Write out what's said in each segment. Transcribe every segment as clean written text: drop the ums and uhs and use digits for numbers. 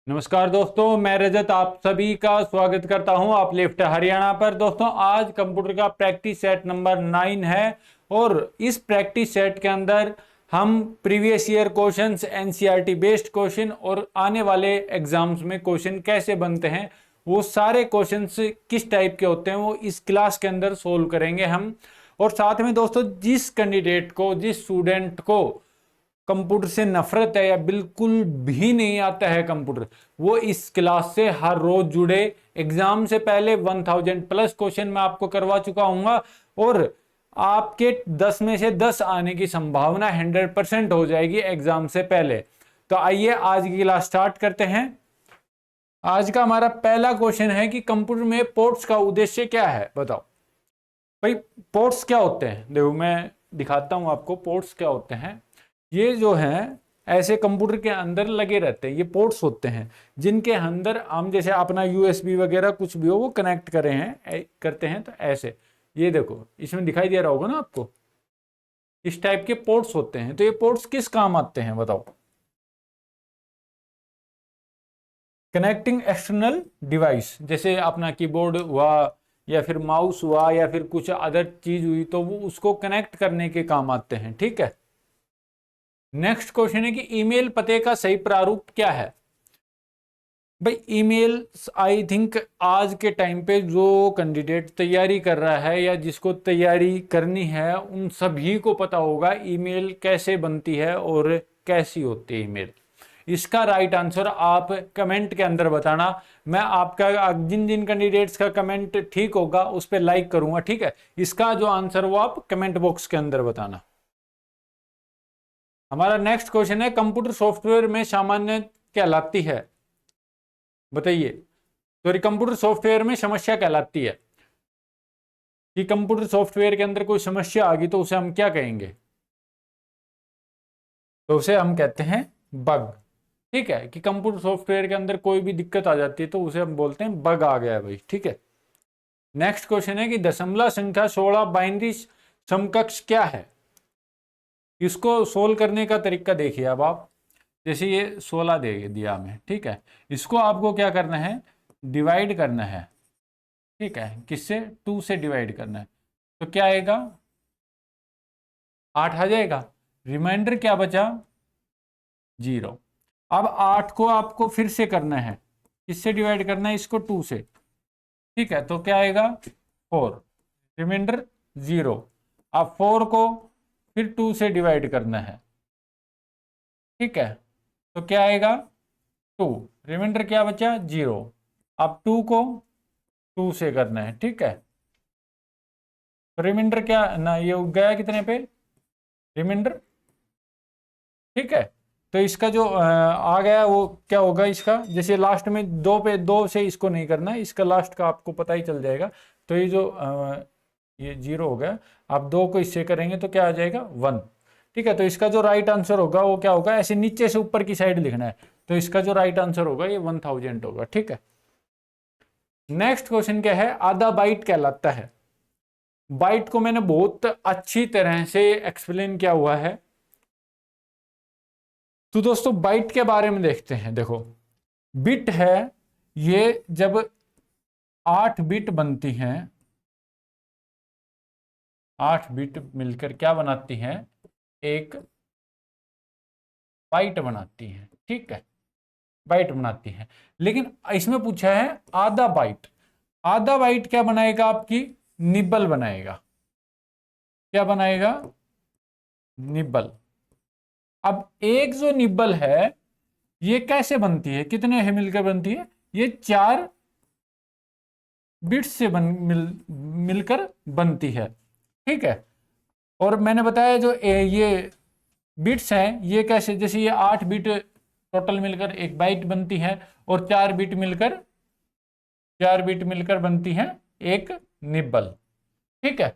नमस्कार दोस्तों, मैं रजत आप सभी का स्वागत करता हूं आप लिफ्ट हरियाणा पर। दोस्तों, आज कंप्यूटर का प्रैक्टिस सेट नंबर 9 है और इस प्रैक्टिस सेट के अंदर हम previous year questions, NCERT based question और आने वाले एग्जाम्स में क्वेश्चन कैसे बनते हैं, वो सारे क्वेश्चंस किस टाइप के होते हैं, वो इस क्लास के अंदर सोल्व करेंगे हम। और साथ में दोस्तों, जिस कैंडिडेट को, जिस स्टूडेंट को कंप्यूटर से नफरत है या बिल्कुल भी नहीं आता है कंप्यूटर, वो इस क्लास से हर रोज जुड़े। एग्जाम से पहले 1000 प्लस क्वेश्चन मैं आपको करवा चुका हूं और आपके 10 में से 10 आने की संभावना 100% हो जाएगी एग्जाम से पहले। तो आइए आज की क्लास स्टार्ट करते हैं। आज का हमारा पहला क्वेश्चन है कि कंप्यूटर में पोर्ट्स का उद्देश्य क्या है, बताओ भाई। पोर्ट्स क्या होते हैं, देखो मैं दिखाता हूं आपको पोर्ट्स क्या होते हैं। ये जो हैं ऐसे कंप्यूटर के अंदर लगे रहते हैं, ये पोर्ट्स होते हैं जिनके अंदर हम जैसे अपना यूएसबी वगैरह कुछ भी हो वो कनेक्ट करे हैं करते हैं। तो ऐसे ये देखो, इसमें दिखाई दे रहा होगा ना आपको, इस टाइप के पोर्ट्स होते हैं। तो ये पोर्ट्स किस काम आते हैं बताओ। कनेक्टिंग एक्सटर्नल डिवाइस, जैसे अपना कीबोर्ड हुआ या फिर माउस हुआ या फिर कुछ अदर चीज हुई, तो वो उसको कनेक्ट करने के काम आते हैं। ठीक है। नेक्स्ट क्वेश्चन है कि ईमेल पते का सही प्रारूप क्या है। भाई ईमेल, आई थिंक आज के टाइम पे जो कैंडिडेट तैयारी कर रहा है या जिसको तैयारी करनी है उन सभी को पता होगा ईमेल कैसे बनती है और कैसी होती है ईमेल। इसका राइट आंसर आप कमेंट के अंदर बताना। मैं आपका जिन जिन कैंडिडेट्स का कमेंट ठीक होगा उस पर लाइक करूंगा। ठीक है, इसका जो आंसर वो आप कमेंट बॉक्स के अंदर बताना। हमारा नेक्स्ट क्वेश्चन है, कंप्यूटर सॉफ्टवेयर में सामान्य कहलाती है, बताइए। सॉरी, कंप्यूटर सॉफ्टवेयर में समस्या कहलाती है कि कंप्यूटर सॉफ्टवेयर के अंदर कोई समस्या आ गई तो उसे हम क्या कहेंगे, तो उसे हम कहते हैं बग। ठीक है, कि कंप्यूटर सॉफ्टवेयर के अंदर कोई भी दिक्कत आ जाती है तो उसे हम बोलते हैं बग आ गया है भाई। ठीक है। नेक्स्ट क्वेश्चन है कि दशमलव संख्या 16 बाइनरी समकक्ष क्या है। इसको सोल्व करने का तरीका देखिए। अब आप जैसे ये 16 दे दिया हमें, ठीक है, इसको आपको क्या करना है, डिवाइड करना है। ठीक है, किससे, 2 से डिवाइड करना है। तो क्या आएगा, 8 आ जाएगा। रिमाइंडर क्या बचा, 0। अब 8 को आपको फिर से करना है, किससे डिवाइड करना है, इसको 2 से। ठीक है, तो क्या आएगा, 4। रिमाइंडर 0। अब 4 को फिर 2 से डिवाइड करना है। ठीक है, तो क्या आएगा, 2। रिमाइंडर क्या बचा, 0। अब 2 को 2 से करना है। ठीक है, रिमाइंडर क्या ना, ये गया कितने पे, रिमाइंडर। ठीक है, तो इसका जो आ गया वो क्या होगा, इसका जैसे लास्ट में 2 पे 2 से इसको नहीं करना है, इसका लास्ट का आपको पता ही चल जाएगा। तो ये जो ये 0 हो गया, आप 2 को इससे करेंगे तो क्या आ जाएगा, 1। ठीक है, तो इसका जो राइट आंसर होगा वो क्या होगा, ऐसे नीचे से ऊपर की साइड लिखना है। तो इसका जो राइट आंसर होगा ये 1000 होगा। ठीक है। नेक्स्ट क्वेश्चन क्या है, आधा बाइट कहलाता है। बाइट को मैंने बहुत अच्छी तरह से एक्सप्लेन किया हुआ है। तो दोस्तों बाइट के बारे में देखते हैं। देखो, बिट है, ये जब 8 बिट बनती हैं, 8 बिट मिलकर क्या बनाती हैं, एक बाइट बनाती हैं। ठीक है, बाइट बनाती हैं। लेकिन इसमें पूछा है आधा बाइट। आधा बाइट क्या बनाएगा, आपकी निबल बनाएगा। क्या बनाएगा, निबल। अब एक जो निबल है ये कैसे बनती है, कितने है मिलकर बनती है, ये 4 बिट्स से मिलकर बनती है। ठीक है, और मैंने बताया जो ये बिट्स हैं ये कैसे, जैसे ये 8 बिट टोटल मिलकर एक बाइट बनती है और 4 बिट मिलकर बनती है एक निबल। ठीक है,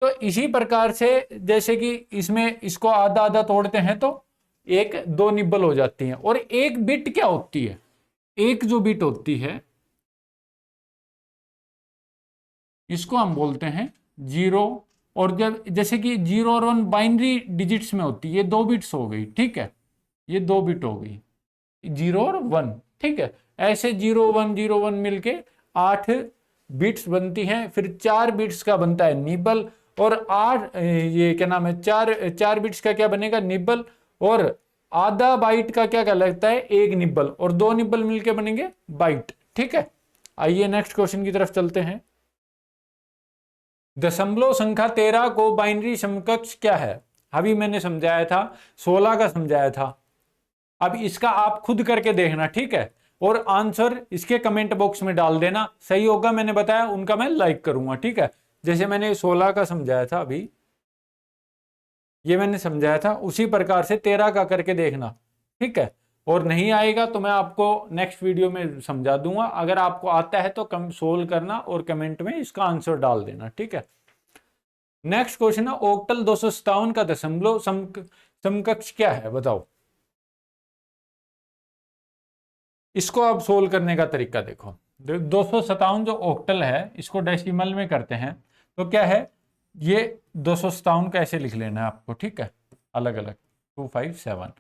तो इसी प्रकार से जैसे कि इसमें इसको आधा आधा तोड़ते हैं तो एक 2 निबल हो जाती हैं। और एक बिट क्या होती है, एक जो बिट होती है इसको हम बोलते हैं 0। और जब जैसे कि 0 और 1 बाइनरी डिजिट्स में होती है, ये 2 बिट्स हो गई। ठीक है, ये 2 बिट हो गई, 0 और 1। ठीक है। ऐसे 0 1 0 1 मिलके 8 बिट्स बनती हैं, फिर 4 बिट्स का बनता है निबल, और 8 ये क्या नाम है, 4 बिट्स का क्या बनेगा, निबल, और आधा बाइट का क्या कहलाता है, एक निबल, और 2 निबल मिलके बनेंगे बाइट। ठीक है, आइए नेक्स्ट क्वेश्चन की तरफ चलते हैं। दशमलव संख्या 13 को बाइनरी समकक्ष क्या है? अभी मैंने समझाया था, 16 का समझाया था। अब इसका आप खुद करके देखना, ठीक है, और आंसर इसके कमेंट बॉक्स में डाल देना। सही होगा मैंने बताया उनका मैं लाइक करूंगा। ठीक है, जैसे मैंने 16 का समझाया था, अभी ये मैंने समझाया था, उसी प्रकार से 13 का करके देखना। ठीक है, और नहीं आएगा तो मैं आपको नेक्स्ट वीडियो में समझा दूंगा। अगर आपको आता है तो कम सोल्व करना और कमेंट में इसका आंसर डाल देना। ठीक है, नेक्स्ट क्वेश्चन है, ओक्टल 257 का दशमलव समकक्ष क्या है, बताओ। इसको आप सोल्व करने का तरीका देखो। 257 जो ओक्टल है, इसको डेसिमल में करते हैं तो क्या है, ये 257 का ऐसे लिख लेना है आपको। ठीक है, अलग अलग 257,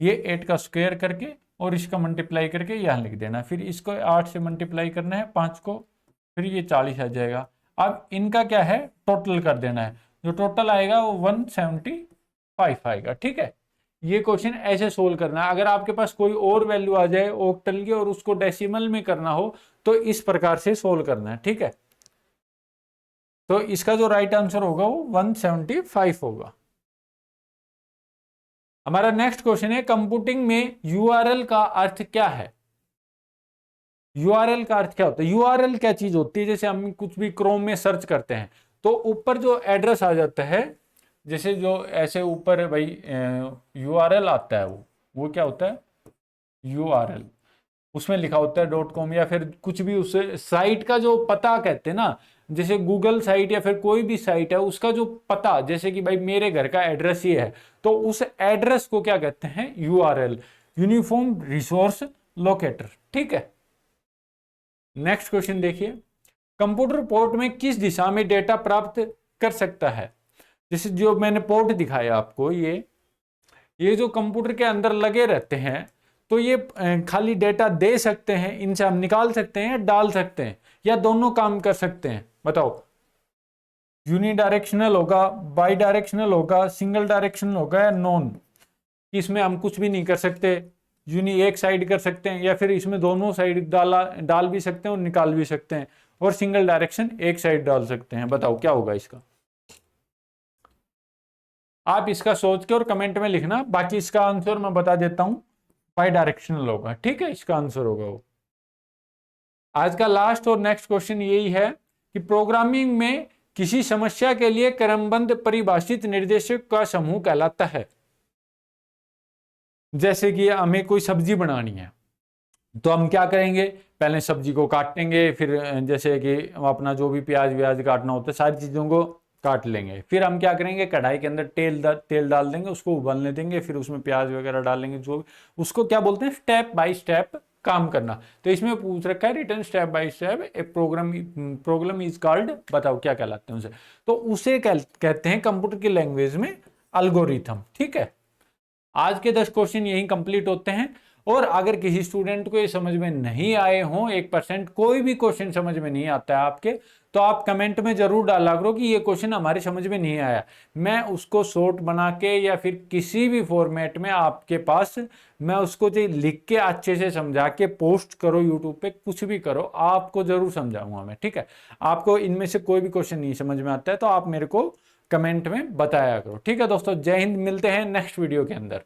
ये 8 का स्क्वायर करके और इसका मल्टीप्लाई करके यहाँ लिख देना, फिर इसको 8 से मल्टीप्लाई करना है 5 को, फिर ये 40 आ जाएगा। अब इनका क्या है, टोटल कर देना है, जो टोटल आएगा वो 175 आएगा। ठीक है, ये क्वेश्चन ऐसे सोल्व करना है। अगर आपके पास कोई और वैल्यू आ जाए ओक्टल की और उसको डेसिमल में करना हो तो इस प्रकार से सोल्व करना है। ठीक है, तो इसका जो राइट आंसर होगा वो 175 होगा। हमारा नेक्स्ट क्वेश्चन है, कंप्यूटिंग में यूआरएल का अर्थ क्या है? यूआरएल का अर्थ क्या होता है? यूआरएल क्या चीज होती है? जैसे हम कुछ भी क्रोम में सर्च करते हैं तो ऊपर जो एड्रेस आ जाता है, जैसे जो ऐसे ऊपर भाई यूआरएल आता है, वो क्या होता है, यूआरएल, उसमें लिखा होता है .com, या फिर कुछ भी उस साइट का जो पता कहते हैं ना, जैसे गूगल साइट या फिर कोई भी साइट है उसका जो पता, जैसे कि भाई मेरे घर का एड्रेस ये है, तो उस एड्रेस को क्या कहते हैं, यूआरएल, यूनिफॉर्म रिसोर्स लोकेटर। ठीक है, नेक्स्ट क्वेश्चन देखिए, कंप्यूटर पोर्ट में किस दिशा में डेटा प्राप्त कर सकता है? जैसे जो मैंने पोर्ट दिखाया आपको, ये जो कंप्यूटर के अंदर लगे रहते हैं, तो ये खाली डेटा दे सकते हैं, इनसे हम निकाल सकते हैं, डाल सकते हैं, या दोनों काम कर सकते हैं, बताओ। यूनिडायरेक्शनल होगा, बाई डायरेक्शनल होगा, सिंगल डायरेक्शनल होगा, या नॉन? इसमें हम कुछ भी नहीं कर सकते, यूनि एक साइड कर सकते हैं, या फिर इसमें दोनों साइड डाल भी सकते हैं और निकाल भी सकते हैं, और सिंगल डायरेक्शन एक साइड डाल सकते हैं। बताओ क्या होगा इसका? आप इसका सोच के और कमेंट में लिखना, बाकी इसका आंसर मैं बता देता हूं, बाई डायरेक्शनल होगा। ठीक है, इसका आंसर होगा वो। आज का लास्ट और नेक्स्ट क्वेश्चन यही है कि प्रोग्रामिंग में किसी समस्या के लिए क्रमबद्ध परिभाषित निर्देशक का समूह कहलाता है। जैसे कि हमें कोई सब्जी बनानी है तो हम क्या करेंगे, पहले सब्जी को काटेंगे, फिर जैसे कि अपना जो भी प्याज व्याज काटना होता है सारी चीजों को काट लेंगे, फिर हम क्या करेंगे, कढ़ाई के अंदर तेल डाल देंगे, उसको उबलने देंगे, फिर उसमें प्याज वगैरह डालेंगे, जो उसको क्या बोलते हैं, स्टेप बाय स्टेप काम करना। तो इसमें पूछ रखा है return step by step a program is called, बताओ क्या कहलाते हैं उसे? तो उसे कहते हैं कंप्यूटर की लैंग्वेज में एल्गोरिथम। ठीक है, आज के 10 क्वेश्चन यही कंप्लीट होते हैं। और अगर किसी स्टूडेंट को ये समझ में नहीं आए हों, 1% कोई भी क्वेश्चन समझ में नहीं आता है आपके, तो आप कमेंट में जरूर डाला करो कि ये क्वेश्चन हमारे समझ में नहीं आया। मैं उसको शॉर्ट बना के या फिर किसी भी फॉर्मेट में आपके पास, मैं उसको लिख के अच्छे से समझा के पोस्ट करो यूट्यूब पे, कुछ भी करो, आपको जरूर समझाऊंगा मैं। ठीक है, आपको इनमें से कोई भी क्वेश्चन नहीं समझ में आता है तो आप मेरे को कमेंट में बताया करो। ठीक है दोस्तों, जय हिंद, मिलते हैं नेक्स्ट वीडियो के अंदर।